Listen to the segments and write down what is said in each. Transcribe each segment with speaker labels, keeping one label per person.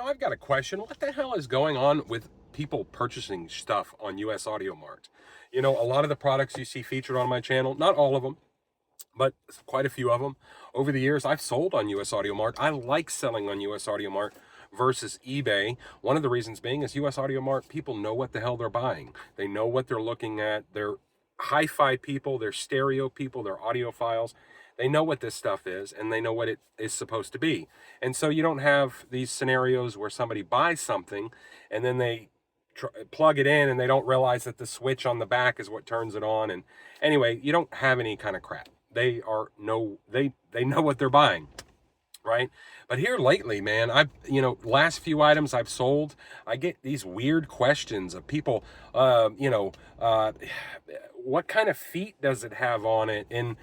Speaker 1: I've got a question. What the hell is going on with people purchasing stuff on US Audio Mart? A lot of the products you see featured on my channel, not all of them, but quite a few of them. Over the years, I've sold on US Audio Mart. I like selling on US Audio Mart versus eBay. One of the reasons being is US Audio Mart, people know what the hell they're buying. They know what they're looking at. They're hi-fi people, they're stereo people, they're audiophiles. They know what this stuff is, and they know what it is supposed to be. And so you don't have these scenarios where somebody buys something and then they plug it in and they don't realize that the switch on the back is what turns it on. And anyway, you don't have any kind of crap. They know what they're buying, right? But here lately, man, last few items I've sold, I get these weird questions of people, what kind of feet does it have on it? And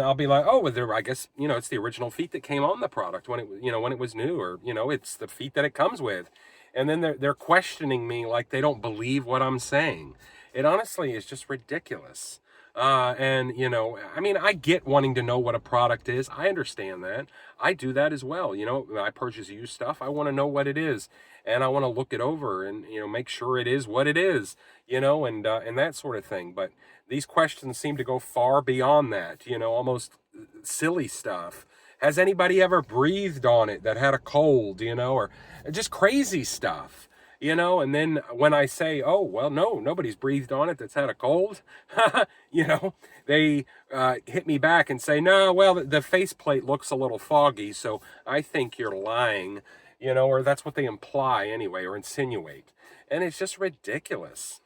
Speaker 1: I'll be like, oh, well, I guess, it's the original feet that came on the product when it was new, or, it's the feet that it comes with. And then they're questioning me like they don't believe what I'm saying. It honestly is just ridiculous. I get wanting to know what a product is. I understand that. I do that as well. When I purchase used stuff, I want to know what it is, and I want to look it over and, make sure it is what it is, and that sort of thing. But these questions seem to go far beyond that, almost silly stuff. Has anybody ever breathed on it that had a cold, or just crazy stuff? And then when I say, oh, well, no, nobody's breathed on it that's had a cold, they hit me back and say, no, well, the faceplate looks a little foggy, so I think you're lying, or that's what they imply anyway, or insinuate. And it's just ridiculous.